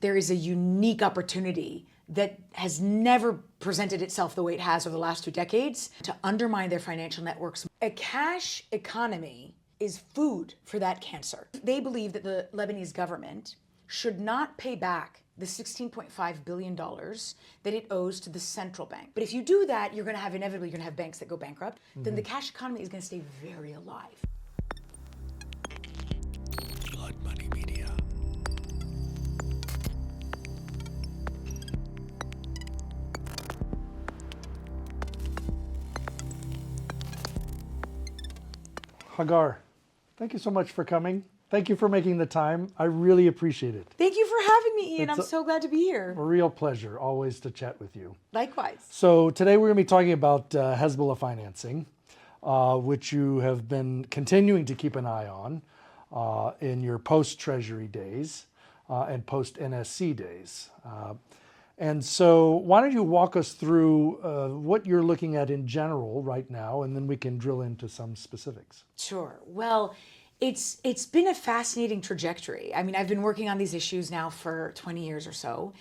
there is a unique opportunity that has never presented itself the way it has over the last 2 decades to undermine their financial networks. A cash economy is food for that cancer. They believe that the Lebanese government should not pay back the $16.5 billion that it owes to the central bank. But if you do that, you're going to have inevitably, you're going to have banks that go bankrupt. Then the cash economy is going to stay very alive. Blood Money Media. Hagar, thank you so much for coming. Thank you for making the time. I really appreciate it. Thank you for having me, Ian. I'm so glad to be here. A real pleasure always to chat with you. Likewise. So today we're going to be talking about Hezbollah financing, which you have been continuing to keep an eye on in your post-Treasury days and post-NSC days. And so why don't you walk us through what you're looking at in general right now, and then we can drill into some specifics. Sure. Well, it's been a fascinating trajectory. I mean, I've been working on these issues now for 20 years or so,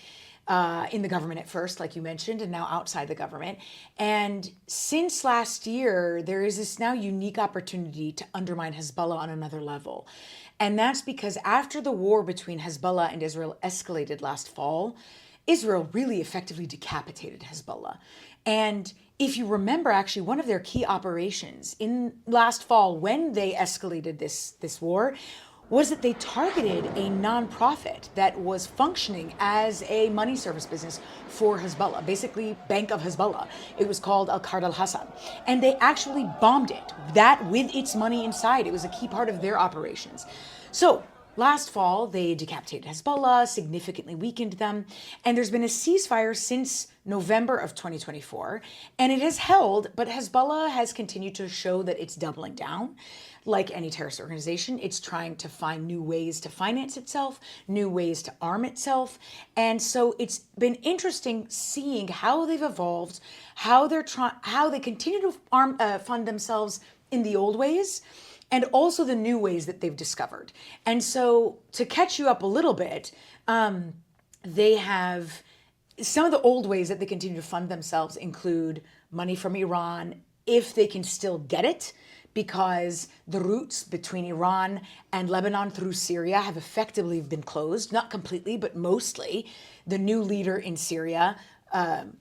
in the government at first, like you mentioned, and now outside the government. And since last year, there is this now unique opportunity to undermine Hezbollah on another level. And that's because after the war between Hezbollah and Israel escalated last fall, Israel really effectively decapitated Hezbollah. And if you remember, actually, one of their key operations in last fall when they escalated this war was that they targeted a nonprofit that was functioning as a money service business for Hezbollah, basically Bank of Hezbollah. It was called Al-Qard al-Hassan. And they actually bombed it, that with its money inside. It was a key part of their operations. So last fall, they decapitated Hezbollah, significantly weakened them, and there's been a ceasefire since November of 2024, and it has held, but Hezbollah has continued to show that it's doubling down. Like any terrorist organization, it's trying to find new ways to finance itself, new ways to arm itself, and so it's been interesting seeing how they've evolved, how they continue to fund themselves in the old ways, and also the new ways that they've discovered. And so to catch you up a little bit, they have some of the old ways that they continue to fund themselves include money from Iran, if they can still get it, because the routes between Iran and Lebanon through Syria have effectively been closed, not completely, but mostly. The new leader in Syria,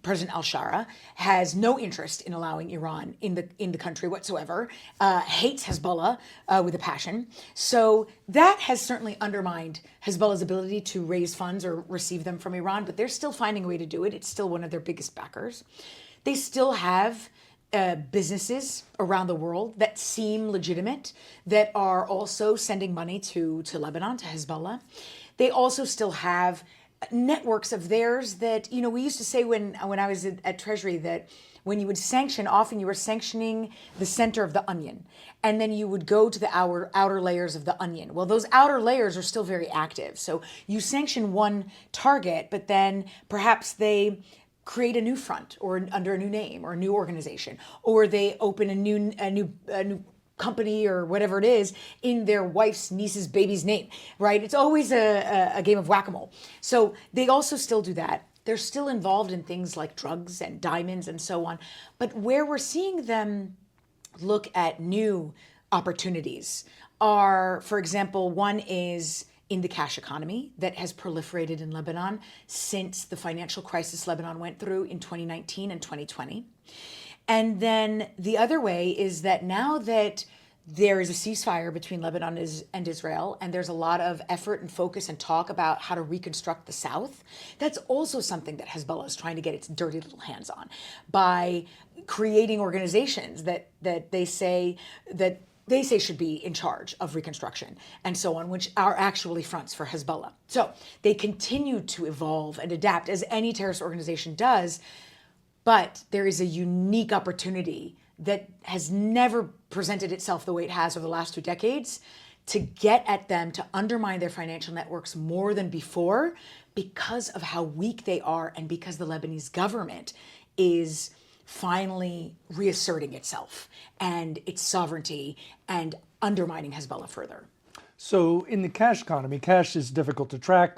President al-Shara, has no interest in allowing Iran in the country whatsoever, hates Hezbollah with a passion. So that has certainly undermined Hezbollah's ability to raise funds or receive them from Iran, but they're still finding a way to do it. It's still one of their biggest backers. They still have businesses around the world that seem legitimate, that are also sending money to Lebanon, to Hezbollah. They also still have networks of theirs that, you know, we used to say when I was at Treasury that when you would sanction, often you were sanctioning the center of the onion, and then you would go to the outer layers of the onion. Well, those outer layers are still very active. So you sanction one target, but then perhaps they create a new front or under a new name or a new organization, or they open a new company or whatever it is in their wife's, niece's, baby's name, right? It's always a game of whack-a-mole. So they also still do that. They're still involved in things like drugs and diamonds and so on. But where we're seeing them look at new opportunities are, for example, one is in the cash economy that has proliferated in Lebanon since the financial crisis Lebanon went through in 2019 and 2020. And then the other way is that now that there is a ceasefire between Lebanon and Israel, and there's a lot of effort and focus and talk about how to reconstruct the South, that's also something that Hezbollah is trying to get its dirty little hands on by creating organizations that they say should be in charge of reconstruction and so on, which are actually fronts for Hezbollah. So they continue to evolve and adapt as any terrorist organization does, but there is a unique opportunity that has never presented itself the way it has over the last 2 decades to get at them, to undermine their financial networks more than before because of how weak they are and because the Lebanese government is finally reasserting itself and its sovereignty and undermining Hezbollah further. So in the cash economy, cash is difficult to track.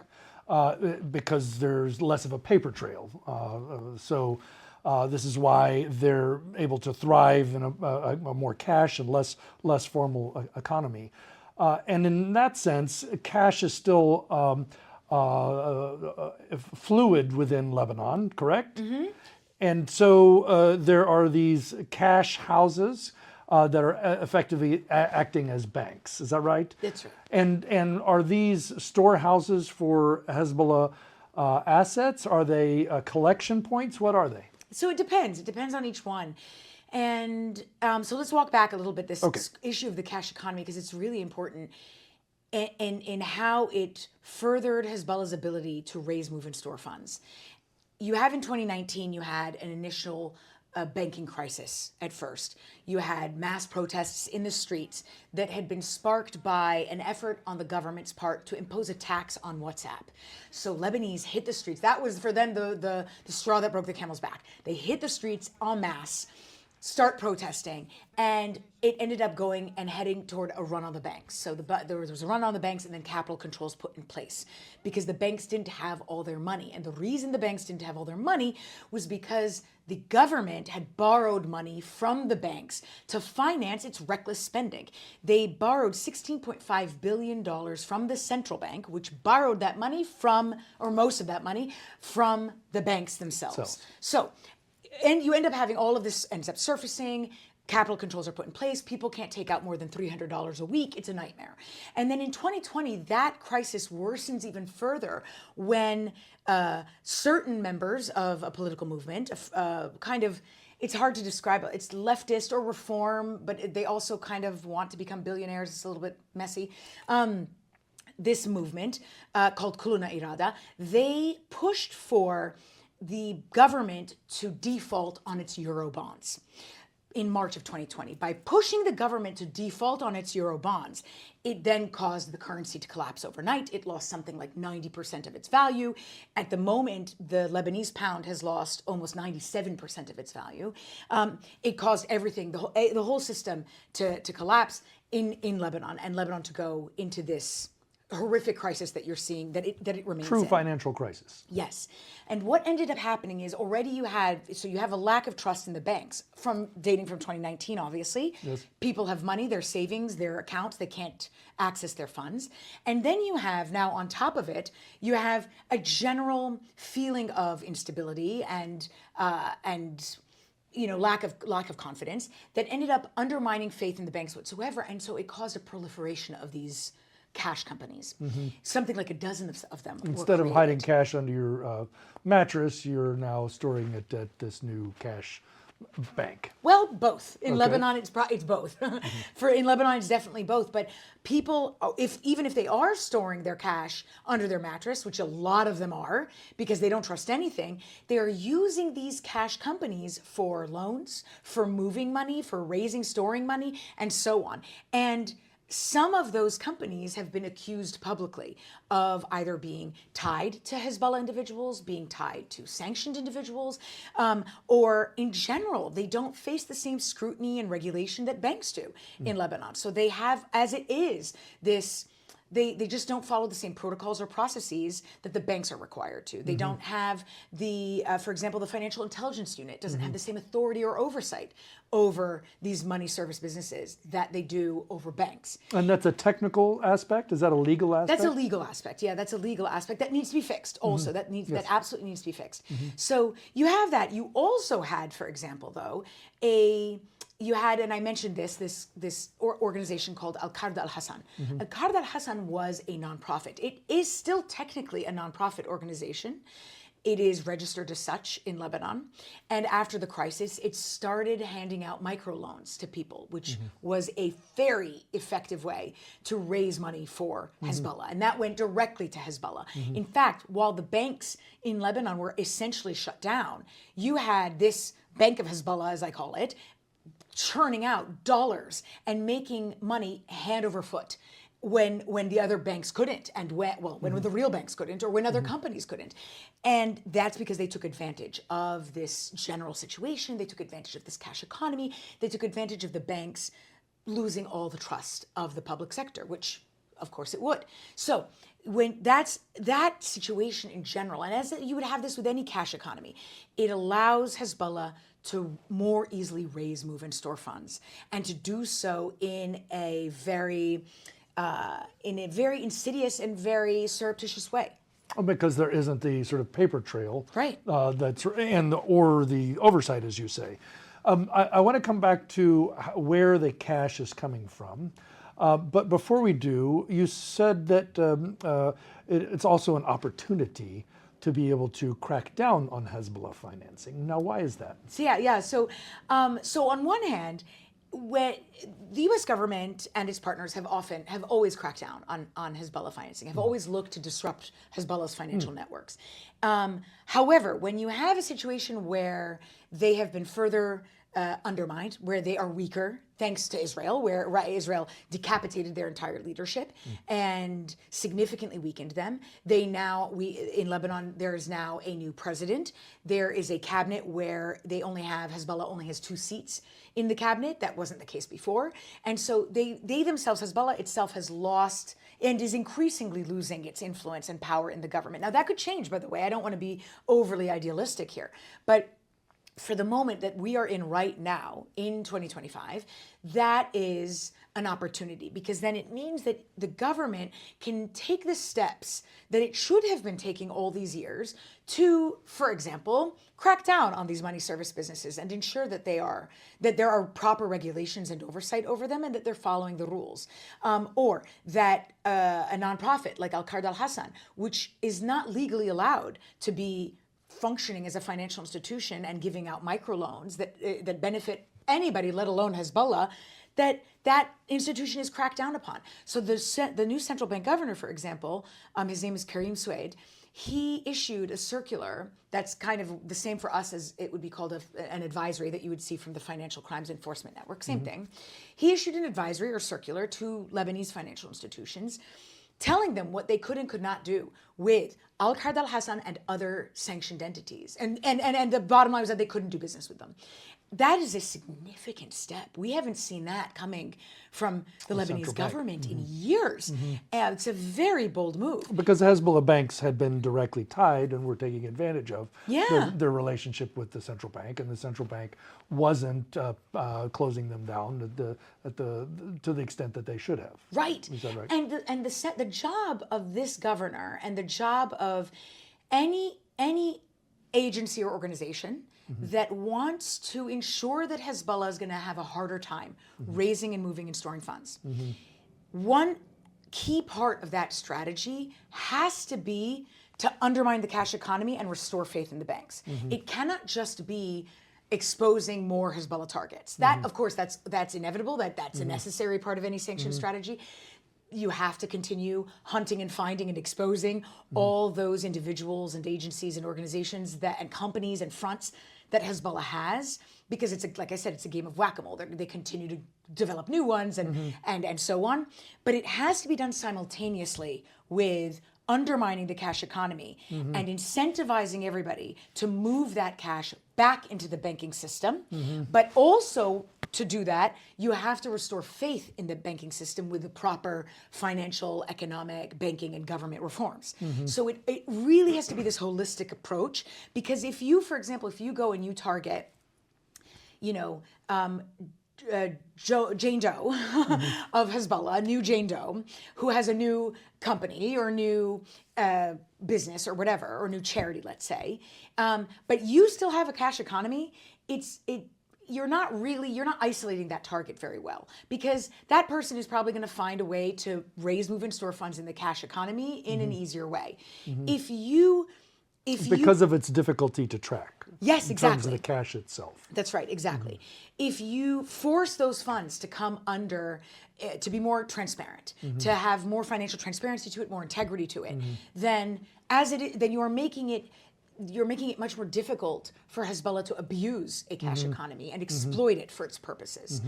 because there's less of a paper trail. So this is why they're able to thrive in a more cash and less formal economy. And in that sense, cash is still fluid within Lebanon, correct? Mm-hmm. And so there are these cash houses that are effectively acting as banks. Is that right? That's right. And are these storehouses for Hezbollah assets? Are they collection points? What are they? So it depends. It depends on each one. And so let's walk back a little bit, this issue of the cash economy, because it's really important in how it furthered Hezbollah's ability to raise, move, and store funds. You have in 2019, you had an initial banking crisis at first. You had mass protests in the streets that had been sparked by an effort on the government's part to impose a tax on WhatsApp. So Lebanese hit the streets. That was for them the straw that broke the camel's back. They hit the streets en masse, start protesting, and it ended up going and heading toward a run on the banks. So there was a run on the banks, and then capital controls put in place because the banks didn't have all their money. And the reason the banks didn't have all their money was because the government had borrowed money from the banks to finance its reckless spending. They borrowed $16.5 billion from the central bank, which borrowed that money from, or most of that money, from the banks themselves. So, and you end up having all of this ends up surfacing. Capital controls are put in place. People can't take out more than $300 a week. It's a nightmare. And then in 2020, that crisis worsens even further when certain members of a political movement, it's hard to describe it. It's leftist or reform, but they also kind of want to become billionaires. It's a little bit messy. This movement called Kuluna Irada, they pushed for the government to default on its euro bonds in March of 2020. By pushing the government to default on its euro bonds, it then caused the currency to collapse overnight. It lost something like 90% of its value. At the moment, the Lebanese pound has lost almost 97% of its value. It caused everything, the whole system to collapse in Lebanon, and Lebanon to go into this horrific crisis that you're seeing, that it remains True in. financial crisis. Yes. And what ended up happening is already you have a lack of trust in the banks dating from 2019, obviously. Yes. People have money, their savings, their accounts, they can't access their funds. And then you have now on top of it, you have a general feeling of instability and lack of confidence that ended up undermining faith in the banks whatsoever. And so it caused a proliferation of these cash companies. Mm-hmm. Something like a dozen of them. Instead of hiding cash under your mattress, you're now storing it at this new cash bank. Well, both. In Lebanon, it's both. Mm-hmm. In Lebanon, it's definitely both. But people, even if they are storing their cash under their mattress, which a lot of them are, because they don't trust anything, they are using these cash companies for loans, for moving money, for raising, storing money, and so on. And some of those companies have been accused publicly of either being tied to Hezbollah individuals, being tied to sanctioned individuals, or in general, they don't face the same scrutiny and regulation that banks do in Lebanon. So they have, as it is, this. They just don't follow the same protocols or processes that the banks are required to. They don't have for example, the Financial Intelligence Unit doesn't have the same authority or oversight over these money service businesses that they do over banks. And that's a technical aspect? Is that a legal aspect? That's a legal aspect. Yeah, that's a legal aspect that needs to be fixed also. That absolutely needs to be fixed. So you have that. You also had, for example, though, and I mentioned this organization called Al-Qard Al-Hassan. Al-Qard Al-Hassan was a nonprofit. It is still technically a nonprofit organization. It is registered as such in Lebanon. And after the crisis, it started handing out microloans to people, which was a very effective way to raise money for Hezbollah. And that went directly to Hezbollah. In fact, while the banks in Lebanon were essentially shut down, you had this Bank of Hezbollah, as I call it, churning out dollars and making money hand over foot when the other banks couldn't, and when the real banks couldn't, or when other companies couldn't. And that's because they took advantage of this general situation. They took advantage of this cash economy. They took advantage of the banks losing all the trust of the public sector, which of course it would. So when that's that situation in general, and as you would have this with any cash economy, it allows Hezbollah to more easily raise, move, and store funds, and to do so in a very insidious and very surreptitious way. Because there isn't the sort of paper trail, Right. or the oversight, as you say. I want to come back to where the cash is coming from. But before we do, you said that it's also an opportunity to be able to crack down on Hezbollah financing. Now, why is that? So on one hand, when the U.S. government and its partners have always cracked down on Hezbollah financing, have always looked to disrupt Hezbollah's financial networks. However, when you have a situation where they have been further undermined, where they are weaker thanks to Israel, where Israel decapitated their entire leadership and significantly weakened them. In Lebanon, there is now a new president. There is a cabinet where Hezbollah only has 2 seats in the cabinet. That wasn't the case before. And so they themselves, Hezbollah itself, has lost and is increasingly losing its influence and power in the government. Now, that could change, by the way. I don't want to be overly idealistic here. But for the moment that we are in right now, in 2025, that is an opportunity, because then it means that the government can take the steps that it should have been taking all these years to, for example, crack down on these money service businesses and ensure that there are proper regulations and oversight over them, and that they're following the rules. Or that a nonprofit like Al Hassan, which is not legally allowed to be functioning as a financial institution and giving out microloans that benefit anybody, let alone Hezbollah, that institution is cracked down upon. So the new central bank governor, for example, his name is Karim Suaid. He issued a circular that's kind of the same for us as it would be called an advisory that you would see from the Financial Crimes Enforcement Network. Same thing. He issued an advisory or circular to Lebanese financial institutions, telling them what they could and could not do with Al Hassan and other sanctioned entities. And the bottom line was that they couldn't do business with them. That is a significant step. We haven't seen that coming from the Lebanese government in years. And it's a very bold move. Because Hezbollah banks had been directly tied and were taking advantage of their relationship with the central bank, and the central bank wasn't closing them down to the extent that they should have. Right. Is that right? And the job of this governor and the job of any agency or organization that wants to ensure that Hezbollah is going to have a harder time raising and moving and storing funds. One key part of that strategy has to be to undermine the cash economy and restore faith in the banks. It cannot just be exposing more Hezbollah targets. That, of course, that's inevitable. That's a necessary part of any sanction strategy. You have to continue hunting and finding and exposing all those individuals and agencies and organizations and companies and fronts that Hezbollah has, because like I said, it's a game of whack-a-mole. They continue to develop new ones and so on. But it has to be done simultaneously with undermining the cash economy and incentivizing everybody to move that cash back into the banking system. But also, to do that, you have to restore faith in the banking system with the proper financial, economic, banking, and government reforms. So it really has to be this holistic approach, because if you, for example, if you go and you target, Jane Doe of Hezbollah, a new Jane Doe, who has a new company or new business or whatever, or new charity, let's say, but you still have a cash economy, you're not isolating that target very well, because that person is probably going to find a way to raise, move, and store funds in the cash economy in an easier way. Because of its difficulty to track. Yes, exactly. In terms of the cash itself. That's right, exactly. If you force those funds to come under, to be more transparent, to have more financial transparency to it, more integrity to it, then you are making it much more difficult for Hezbollah to abuse a cash economy and exploit it for its purposes.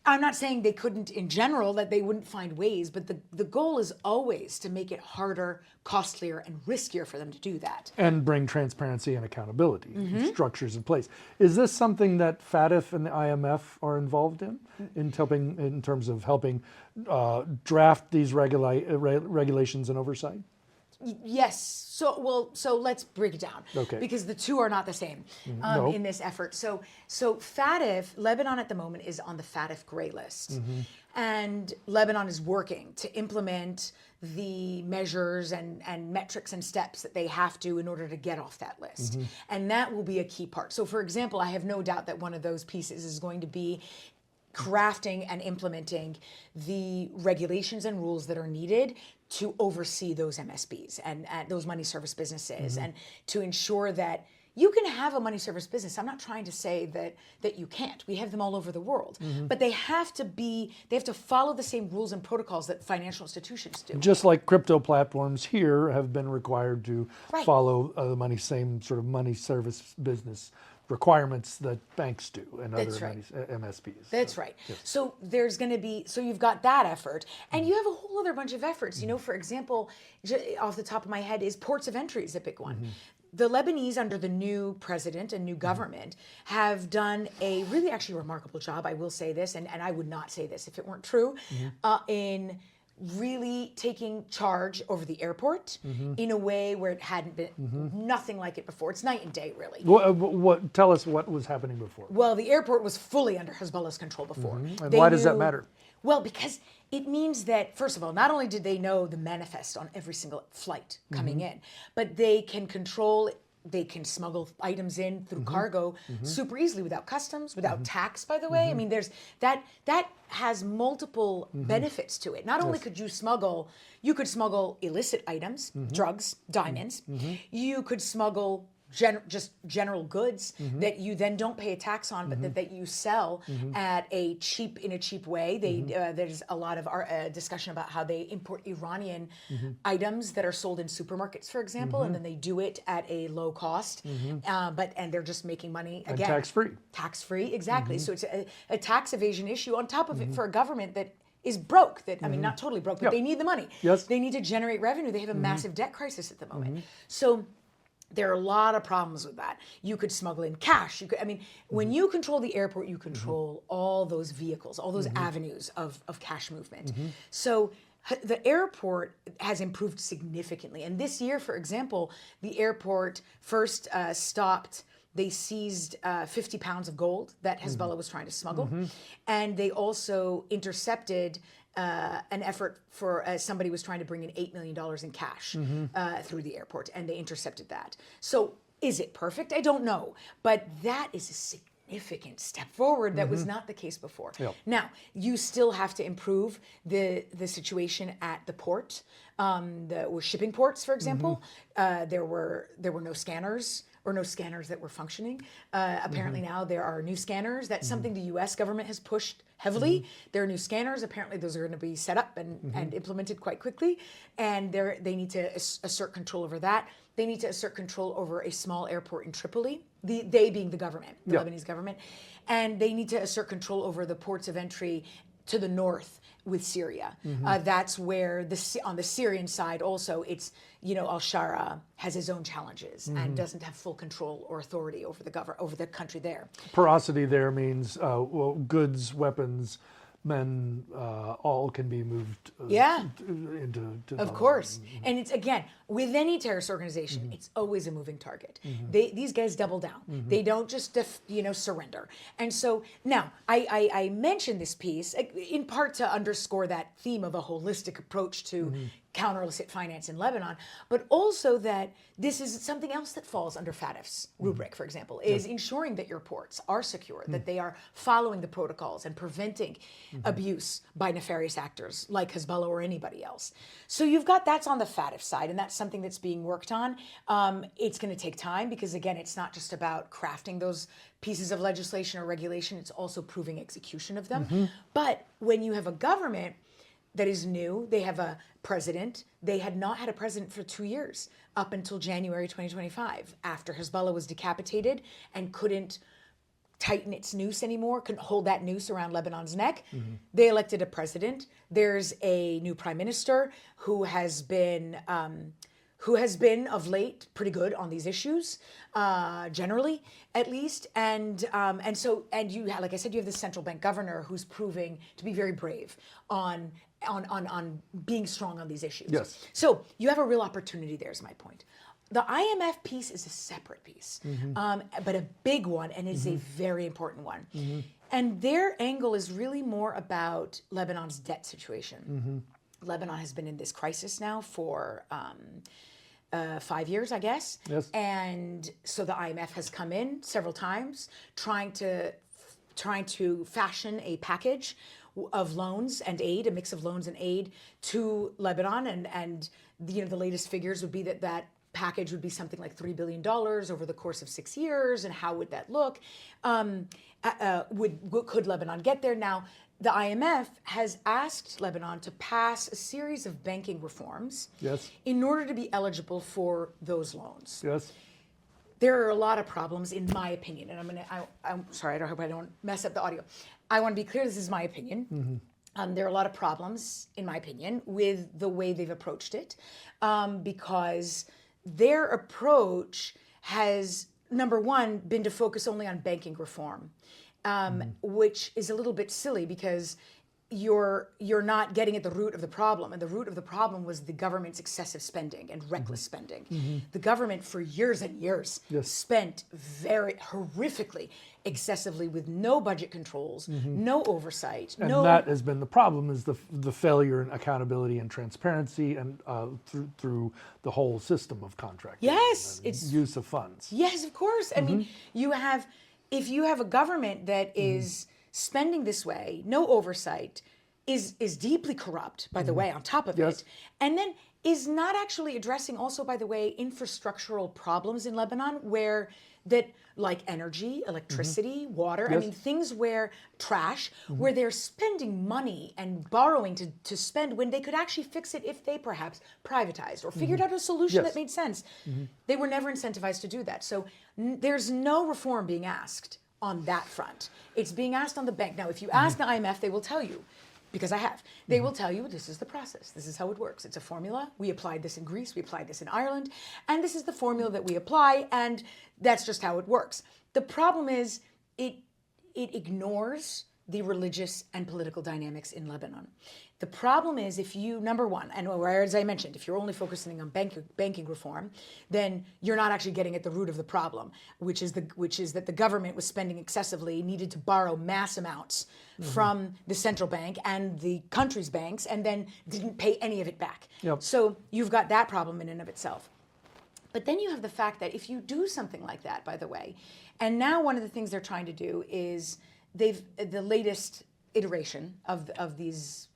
I'm not saying they couldn't in general, that they wouldn't find ways, but the goal is always to make it harder, costlier, and riskier for them to do that. And bring transparency and accountability structures in place. Is this something that FATF and the IMF are involved in helping, in terms of helping draft these regulations and oversight? Yes. So let's break it down. Okay. Because the two are not the same No. in this effort. So FATF, Lebanon at the moment is on the FATF gray list. And Lebanon is working to implement the measures and metrics and steps that they have to in order to get off that list. And that will be a key part. So for example, I have no doubt that one of those pieces is going to be crafting and implementing the regulations and rules that are needed to oversee those MSBs and those money service businesses, and to ensure that you can have a money service business. I'm not trying to say that you can't. We have them all over the world, but they have to follow the same rules and protocols that financial institutions do. Just like crypto platforms here have been required to Right. follow the same sort of money service business requirements that banks do and other That's right. MSBs. That's right. So there's going to be, so you've got that effort, and you have a whole other bunch of efforts. You know, for example, off the top of my head is ports of entry is a big one. The Lebanese, under the new president and new government, have done a really actually remarkable job. I will say this, and I would not say this if it weren't true, in really taking charge over the airport in a way where it hadn't been nothing like it before. It's night and day, really. Tell us what was happening before. Well, the airport was fully under Hezbollah's control before. And why does that matter? Well, because it means that, first of all, not only did they know the manifest on every single flight coming in, but they can control, they can smuggle items in through cargo super easily without customs, without tax, by the way. I mean, there's that has multiple benefits to it. Not only could you could smuggle illicit items, drugs, diamonds. You could smuggle just general goods that you then don't pay a tax on, but that you sell in a cheap way. There's a lot of discussion about how they import Iranian items that are sold in supermarkets, for example, and then they do it at a low cost, and they're just making money again. And tax-free. Tax-free, exactly. So it's a tax evasion issue on top of it for a government that is broke. That I mean, not totally broke, but they need the money. Yes. They need to generate revenue. They have a massive debt crisis at the moment. So there are a lot of problems with that. You could smuggle in cash. When you control the airport, you control all those vehicles, all those avenues of cash movement. So the airport has improved significantly. And this year, for example, the airport first stopped, they seized 50 pounds of gold that Hezbollah was trying to smuggle. And they also intercepted an effort for somebody was trying to bring in $8 million in cash through the airport, and they intercepted that. So is it perfect? I don't know. But that is a significant step forward that was not the case before. Yep. Now, you still have to improve the situation at the port. The shipping ports, for example, there were no scanners, or no scanners that were functioning. Apparently now there are new scanners. That's something the U.S. government has pushed heavily. There are new scanners. Apparently those are going to be set up and implemented quite quickly. And they need to assert control over that. They need to assert control over a small airport in Tripoli, they being the government, the Lebanese government. And they need to assert control over the ports of entry to the north with Syria. That's where on the Syrian side also, it's, al-Shara has his own challenges and doesn't have full control or authority over the country there. Porosity there means goods, weapons, men, all can be moved into Of course. And it's, again, with any terrorist organization, it's always a moving target. These guys double down. They don't just, surrender. And so now I mentioned this piece in part to underscore that theme of a holistic approach to counter illicit finance in Lebanon, but also that this is something else that falls under FATF's rubric, for example, is ensuring that your ports are secure, that they are following the protocols and preventing abuse by nefarious actors like Hezbollah or anybody else. So you've got that's on the FATF side, and that's something that's being worked on. It's going to take time because, again, it's not just about crafting those pieces of legislation or regulation, it's also proving execution of them. But when you have a government that is new, they have a president. They had not had a president for 2 years, up until January 2025, after Hezbollah was decapitated and couldn't tighten its noose anymore, couldn't hold that noose around Lebanon's neck. They elected a president. There's a new prime minister who has been of late pretty good on these issues, generally at least. And you have, like I said, you have the central bank governor who's proving to be very brave on being strong on these issues. Yes. So you have a real opportunity there, is my point. The IMF piece is a separate piece, but a big one, and is a very important one. And their angle is really more about Lebanon's debt situation. Lebanon has been in this crisis now for 5 years, I guess. Yes. And so the IMF has come in several times trying to fashion a package of loans and aid, a mix of loans and aid to Lebanon. And the latest figures would be that package would be something like $3 billion over the course of 6 years. And how would that look? Could Lebanon get there? Now, the IMF has asked Lebanon to pass a series of banking reforms Yes. in order to be eligible for those loans. Yes. There are a lot of problems, in my opinion, and I'm sorry, I hope I don't mess up the audio. I want to be clear, this is my opinion. There are a lot of problems, in my opinion, with the way they've approached it, because their approach has, number one, been to focus only on banking reform, which is a little bit silly because you're not getting at the root of the problem. And the root of the problem was the government's excessive spending and reckless spending. The government for years and years spent very horrifically, excessively, with no budget controls, no oversight. And that has been the problem, is the failure in accountability and transparency, and through the whole system of contracting. Yes, and use of funds. Yes, of course. I mean, if you have a government that is spending this way, no oversight, is deeply corrupt, by the way, on top of it, and then is not actually addressing also, by the way, infrastructural problems in Lebanon, like energy, electricity, water, I mean, things where, trash, where they're spending money and borrowing to spend when they could actually fix it if they perhaps privatized or figured out a solution that made sense. They were never incentivized to do that. So there's no reform being asked on that front. It's being asked on the bank. Now, if you ask the IMF, they will tell you, because I have, they will tell you this is the process. This is how it works. It's a formula. We applied this in Greece. We applied this in Ireland. And this is the formula that we apply. And that's just how it works. The problem is it ignores the religious and political dynamics in Lebanon. The problem is, if you, number one, and as I mentioned, if you're only focusing on banking reform, then you're not actually getting at the root of the problem, which is that the government was spending excessively, needed to borrow mass amounts from the central bank and the country's banks, and then didn't pay any of it back. So you've got that problem in and of itself. But then you have the fact that if you do something like that, by the way, and now one of the things they're trying to do is the latest iteration of this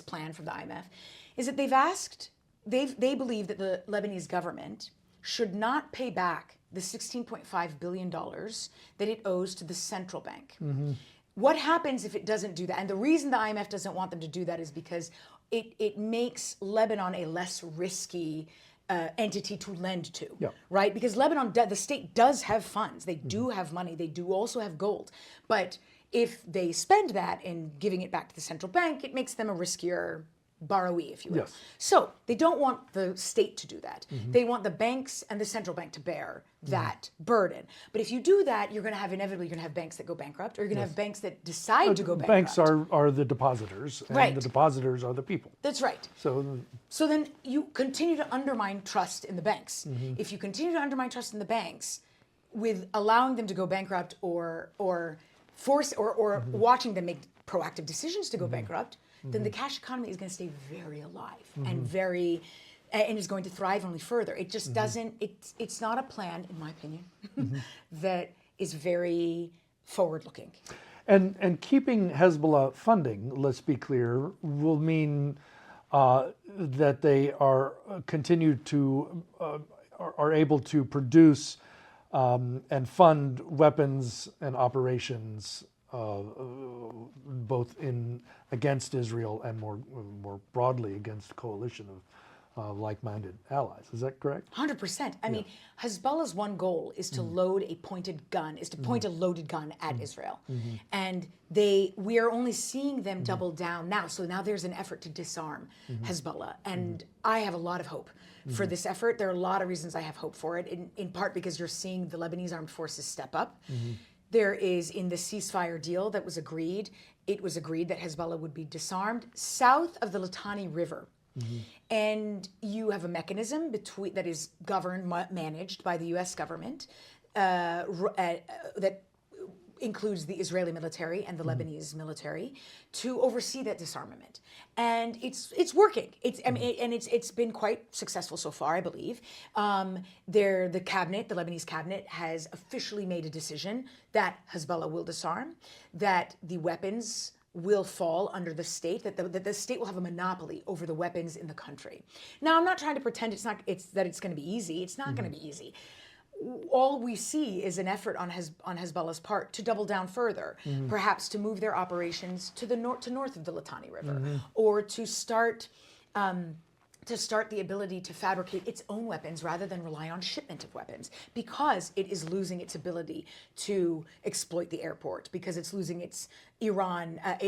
plan from the IMF is that they believe that the Lebanese government should not pay back the $16.5 billion that it owes to the central bank. What happens if it doesn't do that? And the reason the IMF doesn't want them to do that is because it makes Lebanon a less risky entity to lend to, right? Because Lebanon, the state does have funds. They do have money. They do also have gold. But if they spend that in giving it back to the central bank, it makes them a riskier borrowee, if you will. So they don't want the state to do that. They want the banks and the central bank to bear that burden. But if you do that, you're going to have inevitably banks that go bankrupt, or you're going to have banks that decide to go bankrupt. Banks are the depositors, and the depositors are the people. That's right. So then you continue to undermine trust in the banks. If you continue to undermine trust in the banks with allowing them to go bankrupt or watching them make proactive decisions to go bankrupt, then the cash economy is going to stay very alive and is going to thrive only further. It just doesn't. It's not a plan, in my opinion, that is very forward-looking. And keeping Hezbollah funding, let's be clear, will mean that they are are able to produce and fund weapons and operations both against Israel and more broadly against a coalition like-minded allies. Is that correct? 100%. I mean, Hezbollah's one goal is to load a pointed gun, is to point a loaded gun at Israel. And we are only seeing them double down now. So now there's an effort to disarm Hezbollah. And I have a lot of hope for this effort. There are a lot of reasons I have hope for it, in part because you're seeing the Lebanese armed forces step up. There is, in the ceasefire deal that was agreed, it was agreed that Hezbollah would be disarmed south of the Litani River. And you have a mechanism that is governed, managed by the U.S. government that includes the Israeli military and the Lebanese military to oversee that disarmament. And it's working. It's been quite successful so far, I believe. The Lebanese cabinet has officially made a decision that Hezbollah will disarm, that the weapons will fall under the state, that the state will have a monopoly over the weapons in the country. Now, I'm not trying to pretend it's going to be easy. It's not going to be easy. All we see is an effort on Hezbollah's part to double down further, perhaps to move their operations to the north of the Litani River, or to start the ability to fabricate its own weapons rather than rely on shipment of weapons, because it is losing its ability to exploit the airport, because it's losing its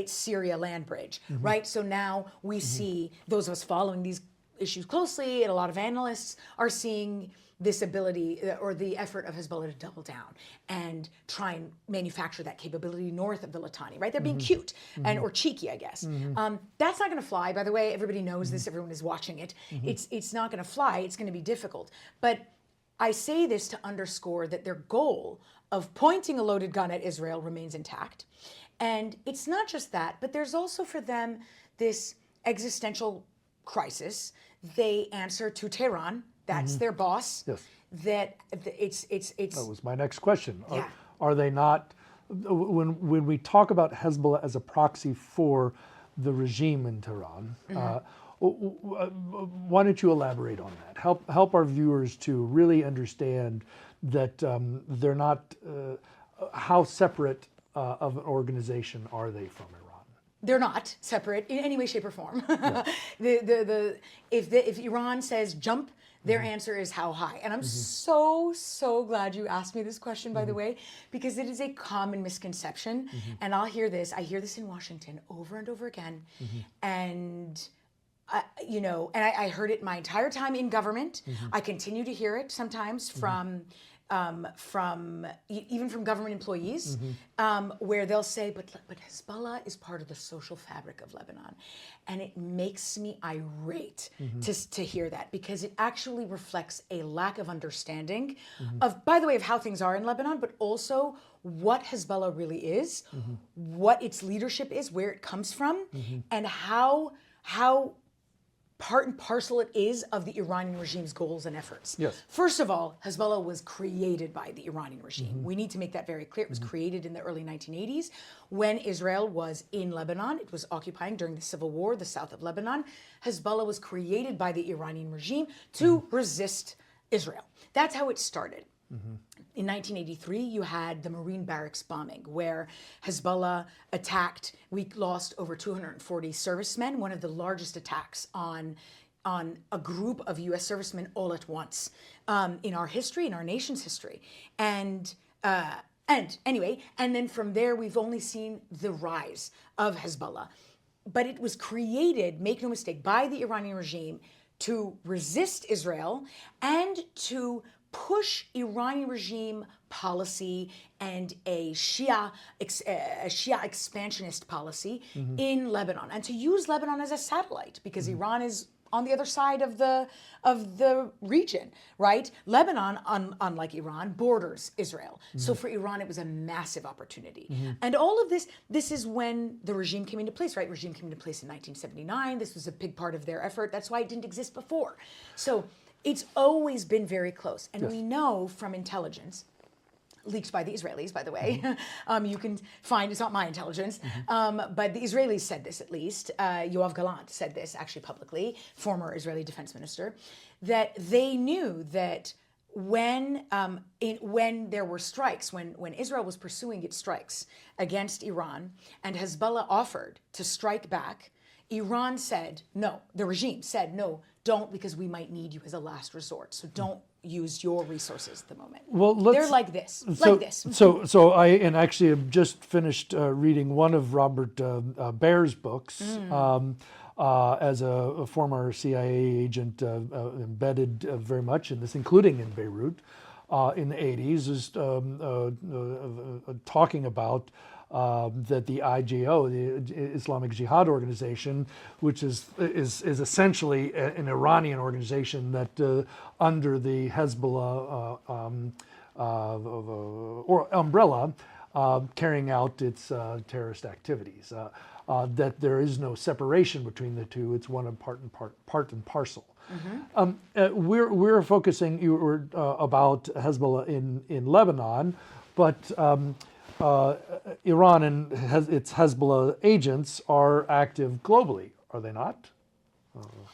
Syria land bridge, right? So now we see, those of us following these issues closely, and a lot of analysts are seeing this ability or the effort of Hezbollah to double down and try and manufacture that capability north of the Litani, right? They're being cute or cheeky, I guess. That's not going to fly, by the way. Everybody knows this. Everyone is watching it. It's not going to fly. It's going to be difficult. But I say this to underscore that their goal of pointing a loaded gun at Israel remains intact. And it's not just that, but there's also for them this existential crisis. They answer to Tehran. That's their boss. Yes. That it's. That was my next question. Yeah. Are they not, when we talk about Hezbollah as a proxy for the regime in Tehran, why don't you elaborate on that? Help our viewers to really understand that they're not, how separate of an organization are they from Iran? They're not separate in any way, shape, or form. Yeah. If Iran says jump, their answer is how high. And I'm so glad you asked me this question, by the way, because it is a common misconception. And I hear this in Washington over and over again. And I heard it my entire time in government. I continue to hear it sometimes from even from government employees, where they'll say, but Hezbollah is part of the social fabric of Lebanon. And it makes me irate to hear that, because it actually reflects a lack of understanding of, by the way, of how things are in Lebanon, but also what Hezbollah really is, what its leadership is, where it comes from, and how part and parcel it is of the Iranian regime's goals and efforts. Yes. First of all, Hezbollah was created by the Iranian regime. We need to make that very clear. It was created in the early 1980s when Israel was in Lebanon. It was occupying during the civil war the south of Lebanon. Hezbollah was created by the Iranian regime to resist Israel. That's how it started. In 1983, you had the Marine barracks bombing, where Hezbollah attacked. We lost over 240 servicemen, one of the largest attacks on a group of U.S. servicemen all at once in our history, in our nation's history. And then from there, we've only seen the rise of Hezbollah. But it was created, make no mistake, by the Iranian regime to resist Israel and to push Iranian regime policy and a Shia expansionist policy in Lebanon, and to use Lebanon as a satellite, because Iran is on the other side of the region, right? Lebanon, unlike Iran, borders Israel. So for Iran, it was a massive opportunity. And all of this is when the regime came into place, right? Regime came into place in 1979. This was a big part of their effort. That's why it didn't exist before. So it's always been very close. And we know from intelligence, leaked by the Israelis, by the way. You can find, it's not my intelligence, but the Israelis said this at least. Yoav Gallant said this actually publicly, former Israeli defense minister, that they knew that when there were strikes, when Israel was pursuing its strikes against Iran and Hezbollah offered to strike back, Iran said no, the regime said no don't, because we might need you as a last resort. So don't use your resources at the moment. Well, They're like this, like this. So I actually have just finished reading one of Robert Baer's books. As a former CIA agent embedded very much in this, including in Beirut in the 80s, is talking about that the IJO, the Islamic Jihad organization, which is essentially an Iranian organization that under the Hezbollah or umbrella carrying out its terrorist activities. That there is no separation between the two; it's one and part and parcel. We're focusing about Hezbollah in Lebanon, but Iran and its Hezbollah agents are active globally, are they not?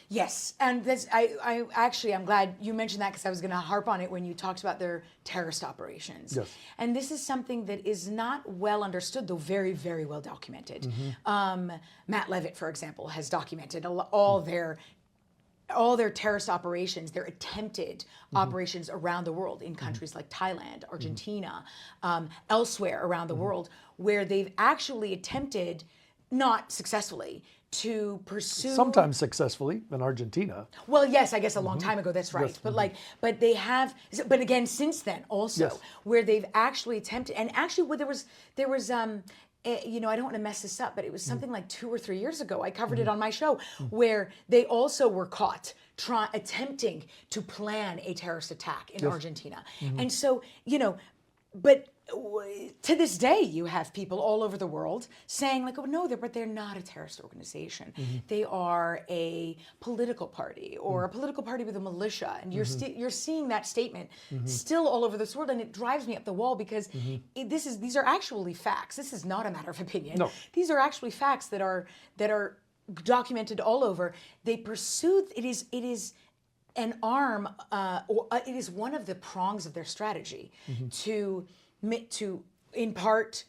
Yes, and I'm glad you mentioned that, because I was going to harp on it when you talked about their terrorist operations. Yes. And this is something that is not well understood, though very, very well documented. Matt Levitt, for example, has documented all their terrorist operations, their attempted operations around the world in countries like Thailand, Argentina, elsewhere around the world, where they've actually attempted, not successfully, to pursue. Sometimes successfully in Argentina. Well, yes, I guess a long time ago. That's right. Yes. But they have. But again, since then also, yes. where they've actually attempted, and actually, where there was. I don't want to mess this up, but it was something like 2 or 3 years ago. I covered it on my show, where they also were caught attempting to plan a terrorist attack in Argentina. And so, but to this day, you have people all over the world saying, like, oh, no, they're not a terrorist organization. They are a political party, or a political party with a militia. And you're seeing that statement still all over this world, and it drives me up the wall, because these are actually facts. This is not a matter of opinion. No. These are actually facts that are documented all over. They pursue, it is an arm, it is one of the prongs of their strategy to in part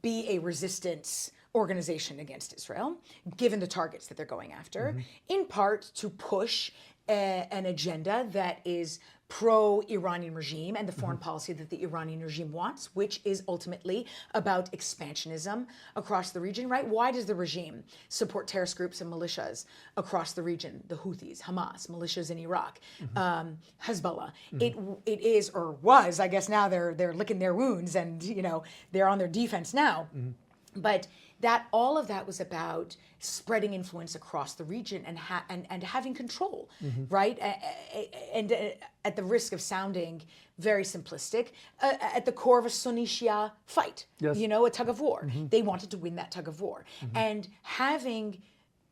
be a resistance organization against Israel, given the targets that they're going after, in part to push an agenda that is pro-Iranian regime and the foreign policy that the Iranian regime wants, which is ultimately about expansionism across the region, right? Why does the regime support terrorist groups and militias across the region? The Houthis, Hamas, militias in Iraq, Hezbollah. It is, or was, I guess now they're licking their wounds, and they're on their defense now. But that all of that was about spreading influence across the region and having control, right? And at the risk of sounding very simplistic, at the core of a Sunni-Shia fight, a tug of war. They wanted to win that tug of war. And having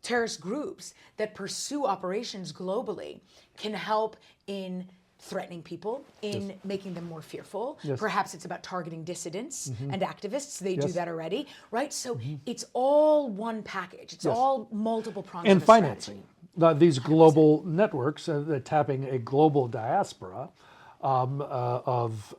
terrorist groups that pursue operations globally can help in threatening people, in making them more fearful. Perhaps it's about targeting dissidents and activists. They do that already, right? So it's all one package. It's all multiple prongs and of a financing. Strategy. These global networks, tapping a global diaspora of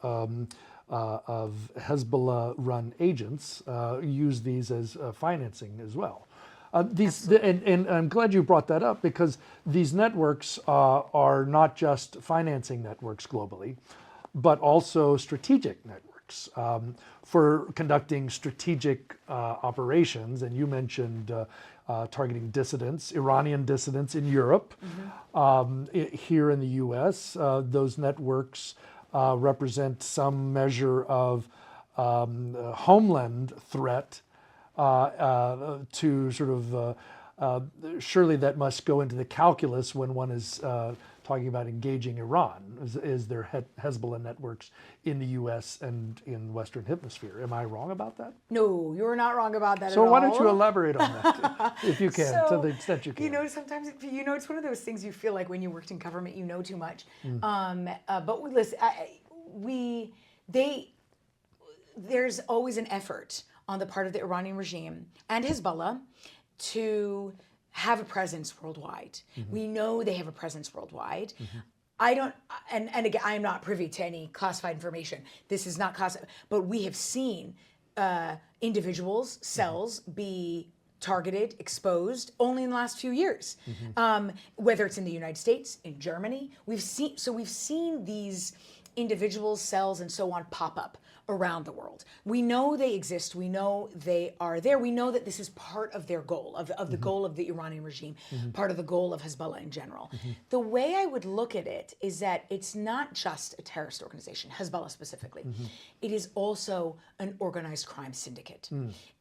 Hezbollah-run agents, use these as financing as well. And I'm glad you brought that up, because these networks are not just financing networks globally, but also strategic networks for conducting strategic operations. And you mentioned targeting dissidents, Iranian dissidents in Europe. Here in the U.S., those networks represent some measure of homeland threat to sort of, surely that must go into the calculus when one is talking about engaging Iran, is there Hezbollah networks in the U.S. and in Western Hemisphere. Am I wrong about that? No, you're not wrong about that at So all. why don't you elaborate on that, if you can, to the extent you can. Sometimes, it's one of those things you feel like when you worked in government, you know too much. But listen, there's always an effort on the part of the Iranian regime and Hezbollah to have a presence worldwide. We know they have a presence worldwide. I don't, and again, I am not privy to any classified information. This is not classified, but we have seen individuals, cells, be targeted, exposed only in the last few years. Whether it's in the United States, in Germany, we've seen these individuals, cells, and so on pop up around the world. We know they exist. We know they are there. We know that this is part of their goal, of the goal of the Iranian regime, part of the goal of Hezbollah in general. The way I would look at it is that it's not just a terrorist organization, Hezbollah specifically. It is also an organized crime syndicate.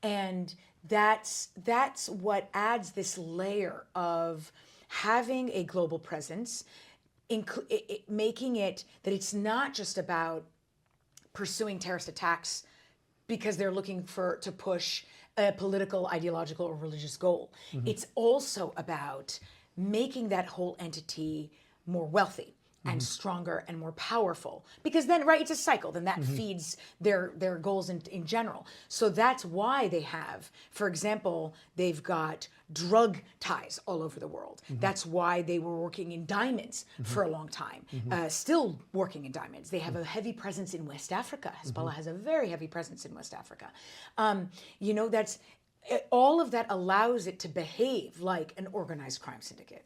And that's what adds this layer of having a global presence, making it that it's not just about pursuing terrorist attacks because they're looking to push a political, ideological, or religious goal. It's also about making that whole entity more wealthy and stronger and more powerful, because then, right, it's a cycle. Then that feeds their goals in general. So that's why they have, for example, they've got drug ties all over the world. That's why they were working in diamonds for a long time, still working in diamonds. They have a heavy presence in West Africa. Hezbollah has a very heavy presence in West Africa. That's all of that allows it to behave like an organized crime syndicate.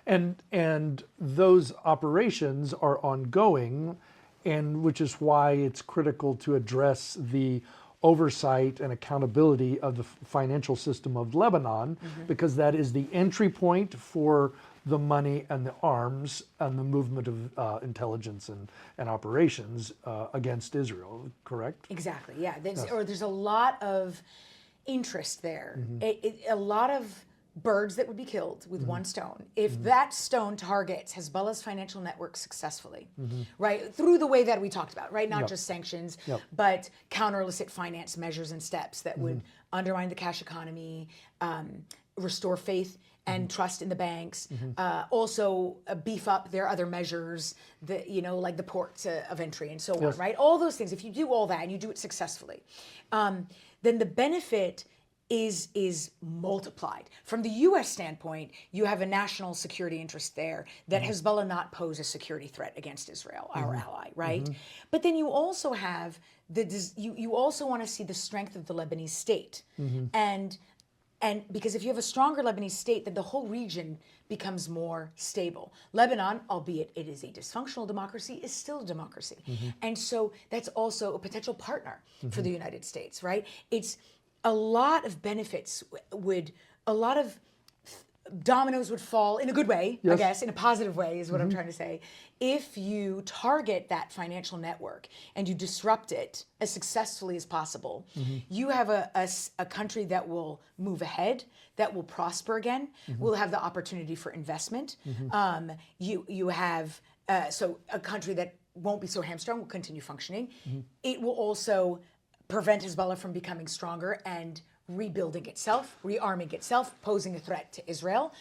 And those operations are ongoing, and which is why it's critical to address the oversight and accountability of the financial system of Lebanon, because that is the entry point for the money and the arms and the movement of intelligence and operations against Israel, correct? Exactly, yeah. There's a lot of interest there. A lot of birds that would be killed with one stone if that stone targets Hezbollah's financial network successfully, right? Through the way that we talked about, right? Not just sanctions, but counter illicit finance measures and steps that would undermine the cash economy, restore faith and trust in the banks, also beef up their other measures, like the ports of entry and so on, right? All those things. If you do all that and you do it successfully, then the benefit is multiplied. From the U.S. standpoint, you have a national security interest there that Hezbollah not pose a security threat against Israel, our ally, right? But then you also have you also want to see the strength of the Lebanese state, and because if you have a stronger Lebanese state, then the whole region becomes more stable. Lebanon, albeit it is a dysfunctional democracy, is still a democracy, and so that's also a potential partner for the United States, right? It's a lot of benefits a lot of dominoes would fall in a good way, I guess, in a positive way is what I'm trying to say, if you target that financial network and you disrupt it as successfully as possible. You have a country that will move ahead, that will prosper again, will have the opportunity for investment. You have so a country that won't be so hamstrung, will continue functioning. It will also prevent Hezbollah from becoming stronger and rebuilding itself, rearming itself, posing a threat to Israel.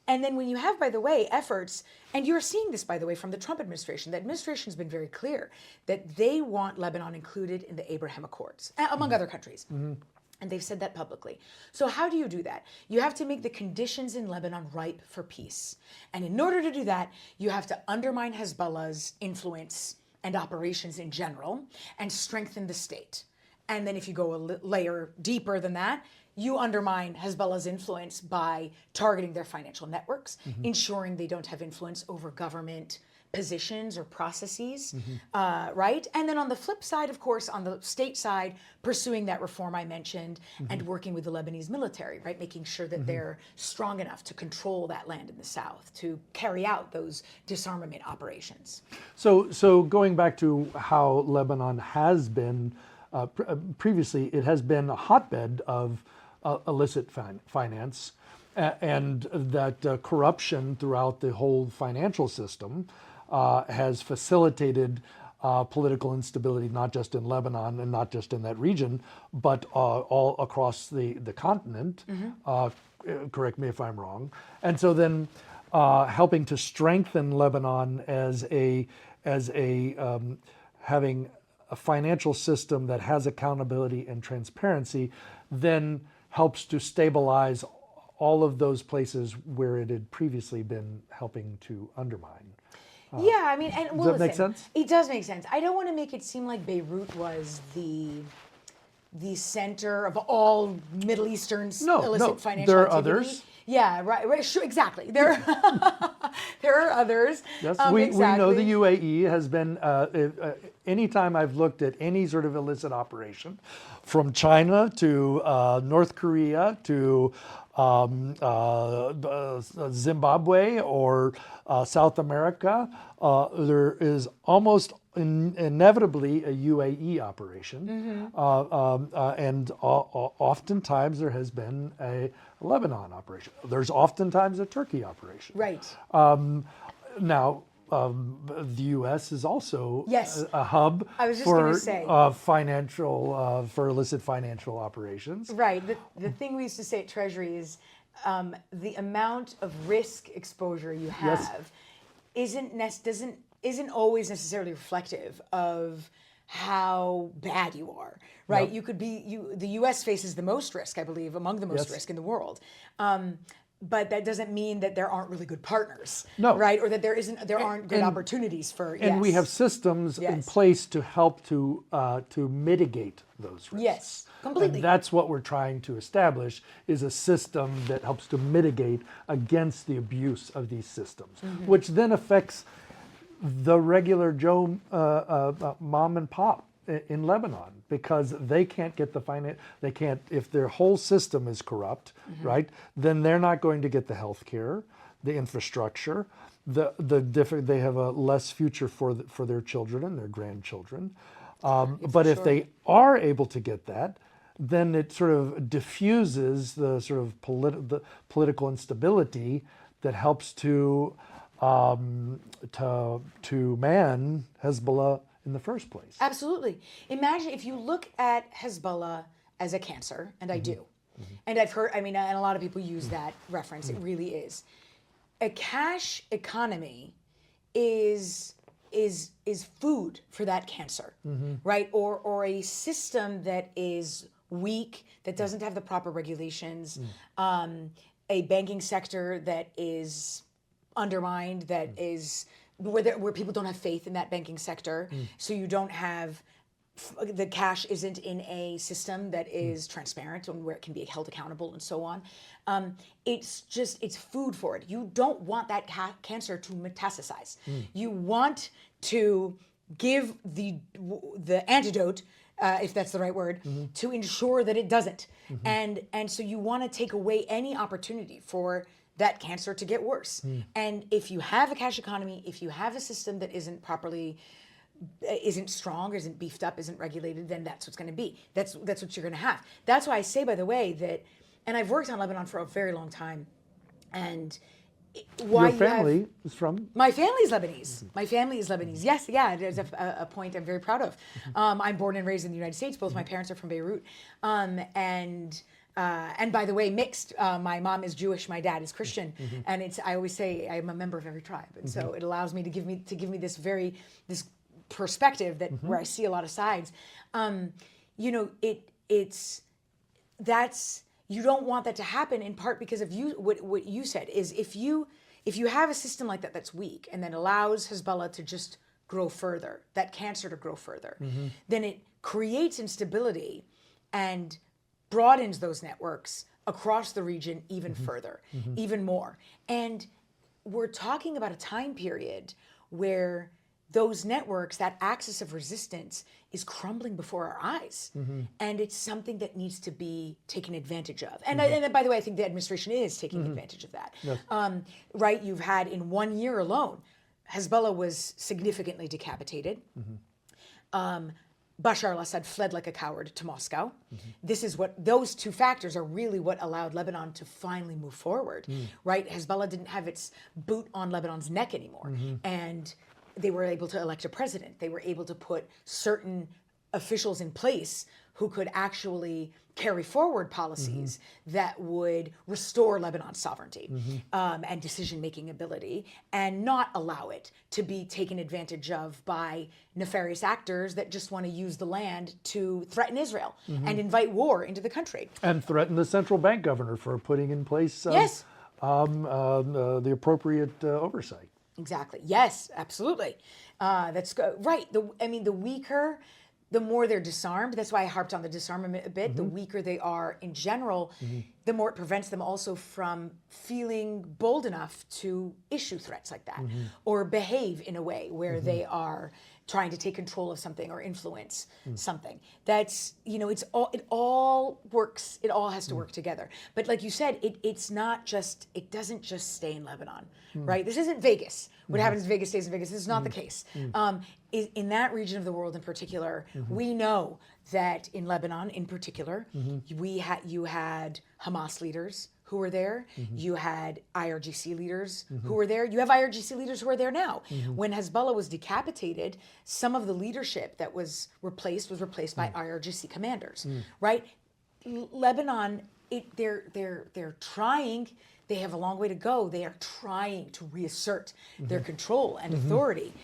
And then when you have, by the way, efforts, and you're seeing this, by the way, from the Trump administration, the administration's been very clear that they want Lebanon included in the Abraham Accords, among other countries. And they've said that publicly. So how do you do that? You have to make the conditions in Lebanon ripe for peace. And in order to do that, you have to undermine Hezbollah's influence and operations in general and strengthen the state. And then if you go a layer deeper than that, you undermine Hezbollah's influence by targeting their financial networks, ensuring they don't have influence over government positions or processes, right? And then on the flip side, of course, on the state side, pursuing that reform I mentioned and working with the Lebanese military, right? Making sure that they're strong enough to control that land in the south, to carry out those disarmament operations. So going back to how Lebanon has been previously, it has been a hotbed of illicit finance, and that corruption throughout the whole financial system has facilitated political instability, not just in Lebanon and not just in that region, but all across the continent. Correct me if I'm wrong. And so then helping to strengthen Lebanon as having a financial system that has accountability and transparency then helps to stabilize all of those places where it had previously been helping to undermine. Yeah, I mean, and well, does that make sense? It does make sense. I don't want to make it seem like Beirut was the the center of all Middle Eastern No, illicit financial there are activity. others. Yeah, right, sure, exactly. There are others. Yes, we know exactly. the UAE has been, anytime I've looked at any sort of illicit operation, from China to North Korea to Zimbabwe or South America, there is almost inevitably a UAE operation. And oftentimes there has been a Lebanon operation. There's oftentimes a Turkey operation. Right. Now, the U.S. is also Yes. a hub I was just for gonna say. for illicit financial operations. Right. The thing we used to say at Treasury is the amount of risk exposure you have isn't always necessarily reflective of how bad you are. Right. Yep. You could be the U.S. faces the most risk, I believe, among the most Yes. risk in the world. But that doesn't mean that there aren't really good partners, No. right? Or that there aren't good opportunities for. And we yes. have systems in Yes. place to help to mitigate those risks. Yes, completely. And that's what we're trying to establish, is a system that helps to mitigate against the abuse of these systems, Mm-hmm. which then affects the regular Joe mom and pop in Lebanon, because they can't get the finance. They can't, if their whole system is corrupt, Mm-hmm. right? Then they're not going to get the health care, the infrastructure, they have a less future for their children and their grandchildren. But if sure. they are able to get that, then it sort of diffuses the sort of the political instability that helps to man Hezbollah in the first place. Absolutely. Imagine if you look at Hezbollah as a cancer, and I do. And I've heard, and a lot of people use that reference. It really is. A cash economy is food for that cancer, right? Or a system that is weak, that doesn't have the proper regulations, a banking sector that is undermined, that is where people don't have faith in that banking sector, so you don't have the cash isn't in a system that is transparent and where it can be held accountable and so on. It's food for it. You don't want that cancer to metastasize. You want to give the antidote, if that's the right word, to ensure that it doesn't. And so you want to take away any opportunity for that cancer to get worse. And if you have a cash economy, if you have a system that isn't strong, isn't beefed up, isn't regulated, then that's what's going to be. That's what you're going to have. That's why I say, by the way, that, and I've worked on Lebanon for a very long time, and why Your family is from? my family's Lebanese. My family is Lebanese. Yes, yeah, there's a point I'm very proud of. I'm born and raised in the United States. Both my parents are from Beirut, and by the way, mixed. My mom is Jewish, my dad is Christian, and I always say I'm a member of every tribe, and so it allows me to give me this perspective that where I see a lot of sides. You don't want that to happen, in part because of what you said is if you have a system like that that's weak and then allows Hezbollah to just grow further, that cancer to grow further, then it creates instability and broadens those networks across the region even further, even more. And we're talking about a time period where those networks, that axis of resistance, is crumbling before our eyes. And it's something that needs to be taken advantage of. And by the way, I think the administration is taking advantage of that. Yes. Right? You've had, in 1 year alone, Hezbollah was significantly decapitated. Bashar al-Assad fled like a coward to Moscow. Those two factors are really what allowed Lebanon to finally move forward, right? Hezbollah didn't have its boot on Lebanon's neck anymore. And they were able to elect a president. They were able to put certain officials in place who could actually carry forward policies that would restore Lebanon's sovereignty and decision-making ability, and not allow it to be taken advantage of by nefarious actors that just want to use the land to threaten Israel and invite war into the country. And threaten the central bank governor for putting in place Yes. The appropriate oversight. Exactly. Yes, absolutely. That's right. The weaker the more they're disarmed, that's why I harped on the disarmament a bit, the weaker they are in general, the more it prevents them also from feeling bold enough to issue threats like that or behave in a way where they are trying to take control of something or influence something. That's, it all works, it all has to work together. But like you said, it doesn't just stay in Lebanon, right? This isn't Vegas. What happens in Vegas stays in Vegas. This is not the case. In that region of the world in particular, we know that in Lebanon in particular, you had Hamas leaders who were there. You had IRGC leaders who were there. You have IRGC leaders who are there now. When Hezbollah was decapitated, some of the leadership that was replaced by IRGC commanders, right? Lebanon, they're trying. They have a long way to go. They are trying to reassert their control and authority.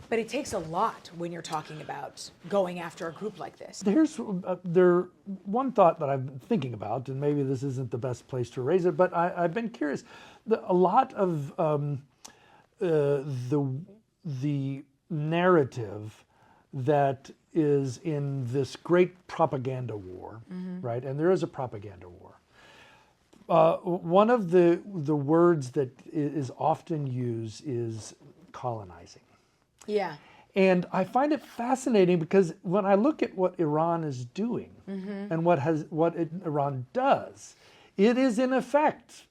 But it takes a lot when you're talking about going after a group like this. Here's one thought that I've been thinking about, and maybe this isn't the best place to raise it, but I've been curious. A lot of the narrative that is in this great propaganda war, right? And there is a propaganda war. One of the words that is often used is colonizing. Yeah. And I find it fascinating because when I look at what Iran is doing and what Iran does, it is in effect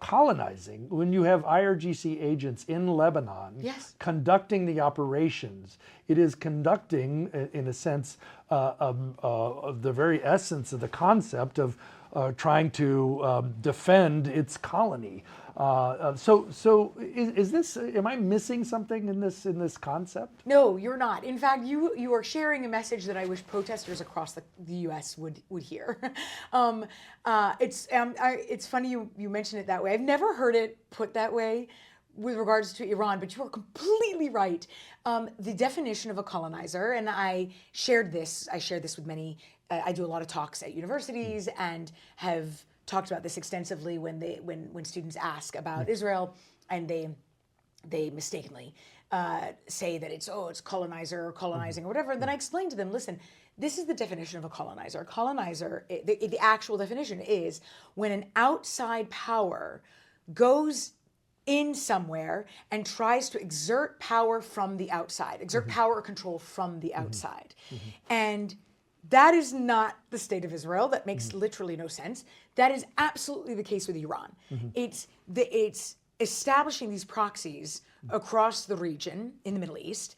colonizing. When you have IRGC agents in Lebanon conducting the operations, it is conducting, in a sense, the very essence of the concept of trying to defend its colony. So is this? Am I missing something in this concept? No, you're not. In fact, you are sharing a message that I wish protesters across the U.S. would hear. It's funny you mention it that way. I've never heard it put that way with regards to Iran, but you are completely right. The definition of a colonizer, and I shared this with many. I do a lot of talks at universities and have talked about this extensively when students ask about Israel, and they mistakenly say that it's colonizer or colonizing or whatever. Then I explain to them, listen, this is the definition of a colonizer. A colonizer, the actual definition is when an outside power goes in somewhere and tries to exert power from the outside, exert power or control from the outside. And that is not the state of Israel. That makes literally no sense. That is absolutely the case with Iran. It's establishing these proxies across the region in the Middle East,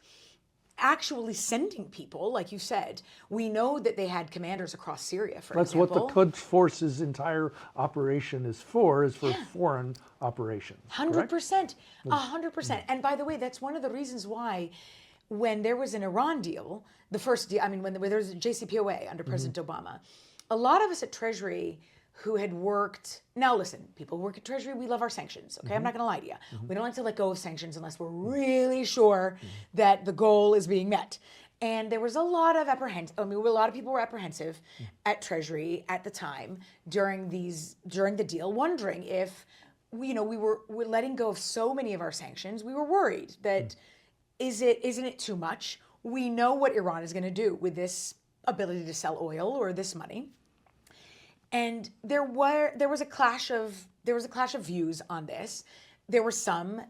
actually sending people, like you said. We know that they had commanders across Syria, for example. That's what the Quds Force's entire operation is for foreign operations. 100%. 100%. And by the way, that's one of the reasons why when there was an Iran deal, the first deal, when there was a JCPOA under President Obama, a lot of us at Treasury who had worked, now listen, people who work at Treasury, we love our sanctions, okay? I'm not gonna lie to you. We don't like to let go of sanctions unless we're really sure that the goal is being met. And there was a lot of a lot of people were apprehensive at Treasury at the time during the deal, wondering if, we're letting go of so many of our sanctions. We were worried that, isn't it too much? We know what Iran is going to do with this ability to sell oil or this money, and there was a clash of views on this. There were some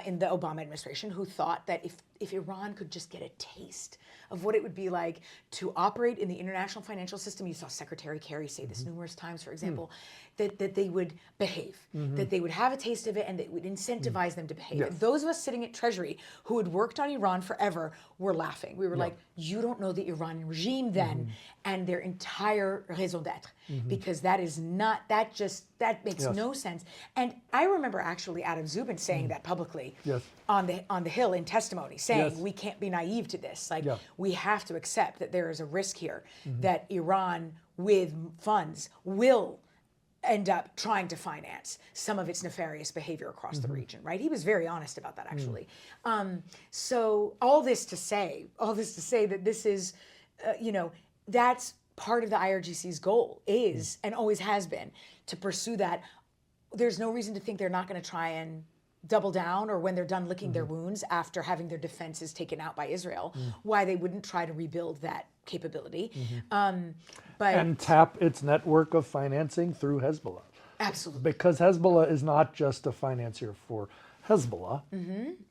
in the Obama administration who thought that if Iran could just get a taste of what it would be like to operate in the international financial system, you saw Secretary Kerry say this numerous times, for example, that they would behave, that they would have a taste of it, and that it would incentivize them to behave. And those of us sitting at Treasury who had worked on Iran forever were laughing. We were like, you don't know the Iranian regime then and their entire raison d'etre, because that makes no sense. And I remember actually Adam Zubin saying that publicly on the Hill in testimony, saying we can't be naive to this. We have to accept that there is a risk here that Iran with funds will end up trying to finance some of its nefarious behavior across the region, right? He was very honest about that, actually. So all this to say that this is, that's part of the IRGC's goal is, and always has been, to pursue that. There's no reason to think they're not going to try and double down, or when they're done licking their wounds after having their defenses taken out by Israel, why they wouldn't try to rebuild that capability. But And tap its network of financing through Hezbollah. absolutely. Because Hezbollah is not just a financier for Hezbollah,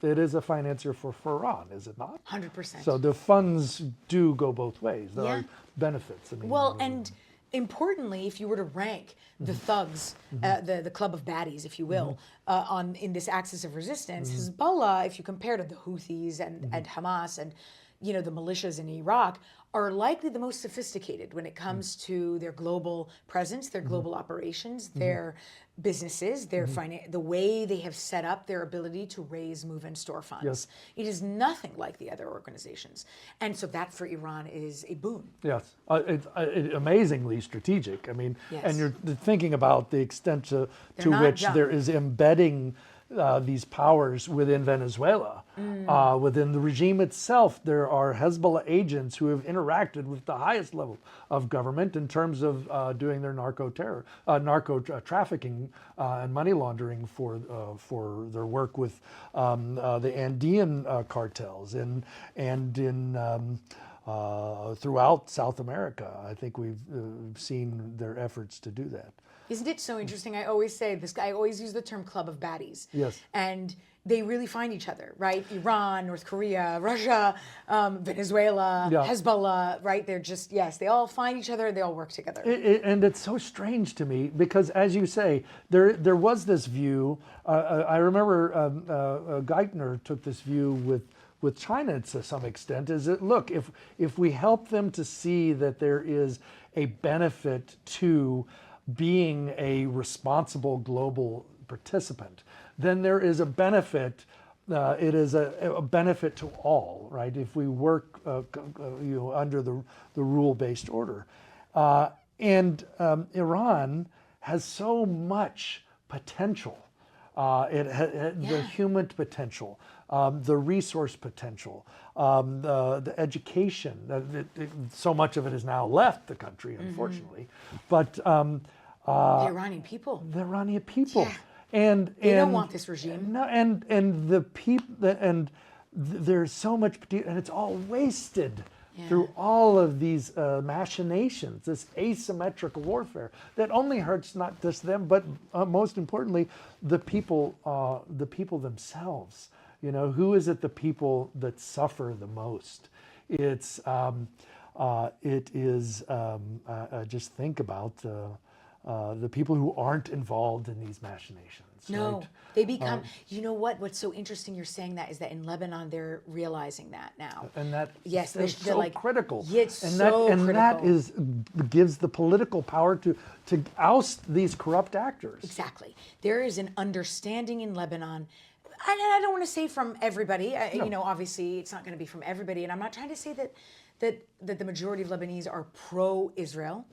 it is a financier for Iran, is it not? 100%. So the funds do go both ways. There Yeah. are benefits. I mean, Well, and importantly, if you were to rank the thugs, the club of baddies, if you will, in this axis of resistance, Hezbollah, if you compare to the Houthis and Hamas and the militias in Iraq, are likely the most sophisticated when it comes to their global presence, their global operations, their businesses, their the way they have set up their ability to raise, move, and store funds. Yes. It is nothing like the other organizations, and so that for Iran is a boon. Yes, it's amazingly strategic. I mean, Yes. and you're thinking about the extent to not which dumb. there is embedding these powers within Venezuela. Within the regime itself, there are Hezbollah agents who have interacted with the highest level of government in terms of doing their narco trafficking and money laundering for their work with the Andean cartels and in throughout South America. I think we've seen their efforts to do that. Isn't it so interesting? I always say this. I always use the term club of baddies. Yes. And they really find each other, right? Iran, North Korea, Russia, Venezuela, Yeah. Hezbollah, right? They're just, yes, they all find each other. They all work together. And it's so strange to me because, as you say, there was this view. I remember Geithner took this view with China to some extent. Is that, look, if we help them to see that there is a benefit to being a responsible global participant, then there is a benefit. It is a benefit to all, right? If we work, under the rule-based order, and Iran has so much potential. The human potential, the resource potential, the education. So much of it has now left the country, unfortunately. But The Iranian people. the Iranian people, Yeah. and They don't want this regime. No, and the people, and there's so much, and it's all wasted through all of these machinations, this asymmetric warfare that only hurts not just them, but most importantly, the people themselves. Who is it? The people that suffer the most. It is. Just think about the people who aren't involved in these machinations. No, right? they become. You know what? What's so interesting? You're saying that is that in Lebanon they're realizing that now. And that Yes, is they're so like, critical. yeah, it's and so that critical. gives the political power to oust these corrupt actors. Exactly. There is an understanding in Lebanon. And I don't want to say from everybody. Obviously, it's not going to be from everybody. And I'm not trying to say that the majority of Lebanese are pro-Israel,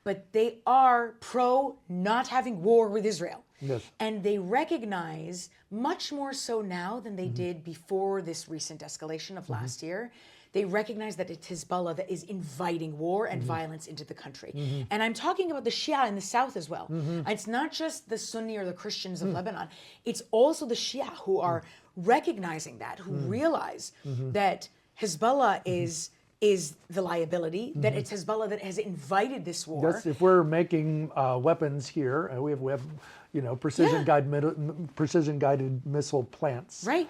but they are pro not having war with Israel. Yes. And they recognize, much more so now than they did before this recent escalation of last year, they recognize that it's Hezbollah that is inviting war and violence into the country. And I'm talking about the Shia in the south as well. It's not just the Sunni or the Christians of Lebanon. It's also the Shia who are recognizing that, who realize that Hezbollah is the liability, that it's Hezbollah that has invited this war. Yes, if we're making weapons here, we have precision guided missile plants Right.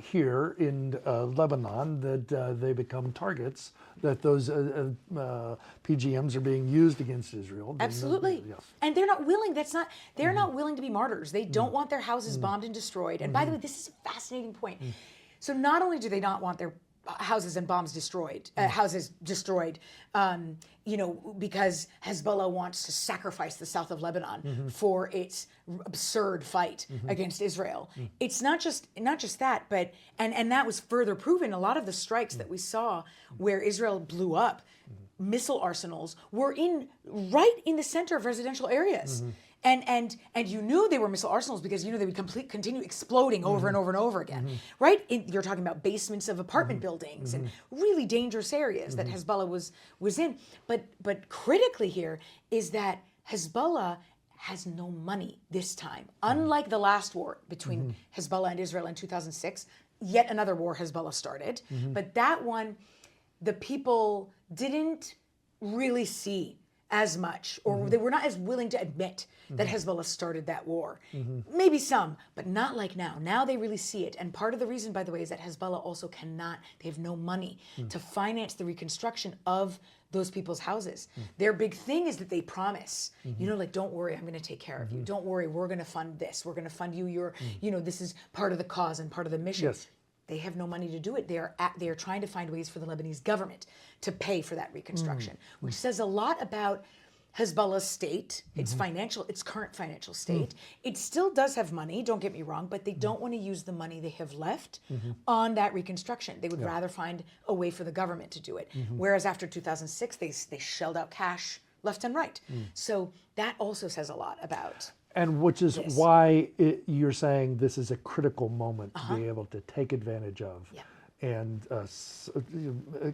Here in Lebanon that they become targets, that those PGMs are being used against Israel. Absolutely. Yes. And they're not willing. They're not willing to be martyrs. They don't want their houses bombed and destroyed. And by the way, this is a fascinating point. So not only do they not want their houses and bombs destroyed, because Hezbollah wants to sacrifice the south of Lebanon for its absurd fight against Israel. It's not just that, but and that was further proven. A lot of the strikes that we saw where Israel blew up missile arsenals were right in the center of residential areas. And you knew they were missile arsenals because you knew they would continue exploding over and over and over again, right? You're talking about basements of apartment buildings and really dangerous areas that Hezbollah was in. But critically here is that Hezbollah has no money this time. Unlike the last war between Hezbollah and Israel in 2006, yet another war Hezbollah started. But that one, the people didn't really see as much, or they were not as willing to admit that Hezbollah started that war. Maybe some, but not like now. Now they really see it. And part of the reason, by the way, is that Hezbollah also cannot, they have no money to finance the reconstruction of those people's houses. Their big thing is that they promise, you know, like, don't worry, I'm going to take care of you. Don't worry, we're going to fund this. We're going to fund you. You know, this is part of the cause and part of the mission. Yes. They have no money to do it. They are trying to find ways for the Lebanese government to pay for that reconstruction, which says a lot about Hezbollah's state, its current financial state. It still does have money, don't get me wrong, but they don't want to use the money they have left on that reconstruction. They would rather find a way for the government to do it. Whereas after 2006, they shelled out cash left and right. So that also says a lot about. And which is why you're saying this is a critical moment to be able to take advantage of and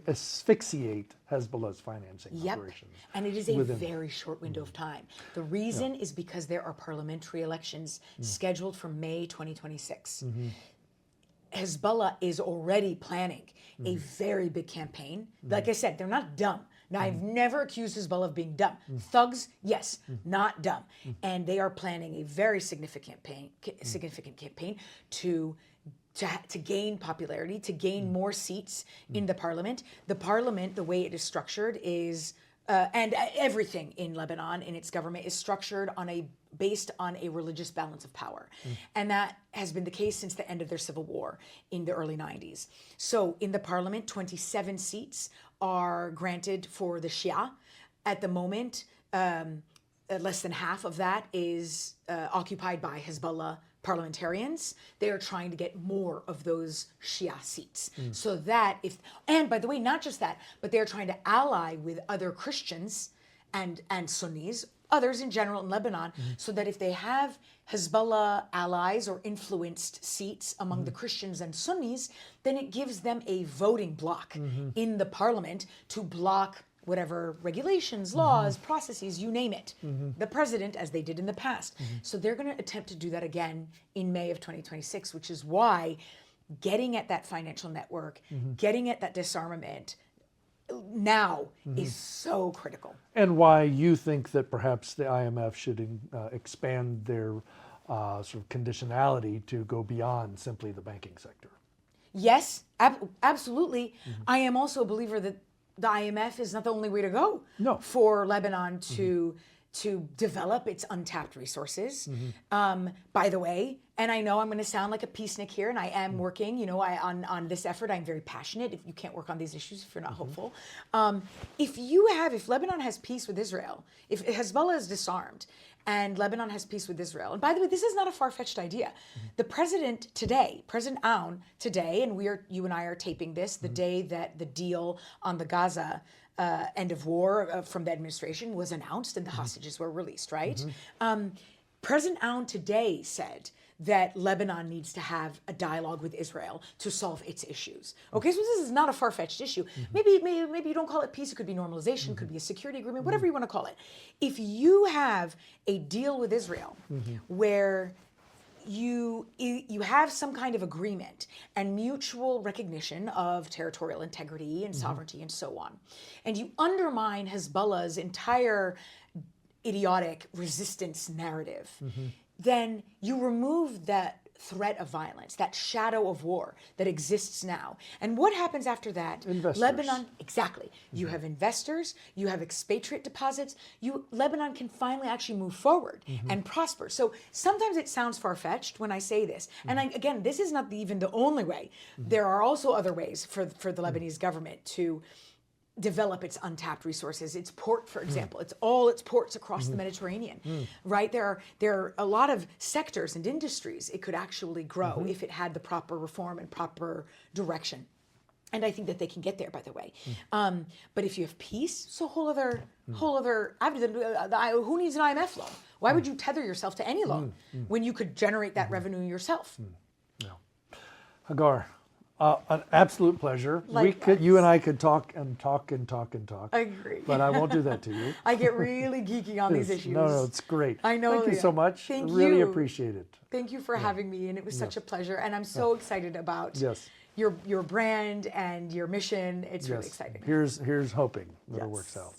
asphyxiate Hezbollah's financing operations. And it is a very short window of time. The reason is because there are parliamentary elections scheduled for May 2026. Hezbollah is already planning a very big campaign. Like I said, they're not dumb. Now, I've never accused Hezbollah of being dumb. Thugs, yes, not dumb. And they are planning a very significant campaign to gain popularity, to gain more seats in the parliament. The parliament, the way it is structured is, and everything in Lebanon, in its government, is structured based on a religious balance of power. And that has been the case since the end of their civil war in the early 90s. So in the parliament, 27 seats are granted for the Shia. At the moment, less than half of that is occupied by Hezbollah parliamentarians. They are trying to get more of those Shia seats. So that and by the way, not just that, but they're trying to ally with other Christians and Sunnis, others in general in Lebanon, so that if they have Hezbollah allies or influenced seats among the Christians and Sunnis, then it gives them a voting bloc in the parliament to block whatever regulations, laws, processes, you name it, the president, as they did in the past. So they're going to attempt to do that again in May of 2026, which is why getting at that financial network, getting at that disarmament now is so critical. And why you think that perhaps the IMF should expand their sort of conditionality to go beyond simply the banking sector. Yes, absolutely. I am also a believer that the IMF is not the only way to go for Lebanon to develop its untapped resources. By the way, and I know I'm going to sound like a peacenik here, and I am working, you know, on this effort. I'm very passionate. If you can't work on these issues, if you're not hopeful, if Lebanon has peace with Israel, if Hezbollah is disarmed, and Lebanon has peace with Israel. And by the way, this is not a far-fetched idea. The president today, President Aoun today, and you and I are taping this the day that the deal on the Gaza end of war from the administration was announced and the hostages were released, right? President Aoun today said that Lebanon needs to have a dialogue with Israel to solve its issues. Okay, so this is not a far-fetched issue. Maybe you don't call it peace. It could be normalization. Could be a security agreement. Whatever you want to call it. If you have a deal with Israel where you have some kind of agreement and mutual recognition of territorial integrity and sovereignty and so on, and you undermine Hezbollah's entire idiotic resistance narrative, then you remove that threat of violence, that shadow of war that exists now. And what happens after that? Investors. Lebanon, exactly. You have investors, you have expatriate deposits, Lebanon can finally actually move forward and prosper. So sometimes it sounds far-fetched when I say this. And again, this is not even the only way. There are also other ways for the Lebanese government to develop its untapped resources. Its port, for example, it's all its ports across the Mediterranean, right? There are a lot of sectors and industries it could actually grow if it had the proper reform and proper direction. And I think that they can get there, by the way. But if you have peace, it's a whole other. Who needs an IMF loan? Why would you tether yourself to any loan when you could generate that revenue yourself? Hagar, An absolute pleasure. You and I could talk and talk and talk and talk. I agree. But I won't do that to you. I get really geeky on these issues. No, it's great. I know. Thank you so much. Thank Really you. appreciate it. Thank you for having me, and it was such a pleasure. And I'm so excited about your brand and your mission. It's really exciting. Here's hoping that it works out.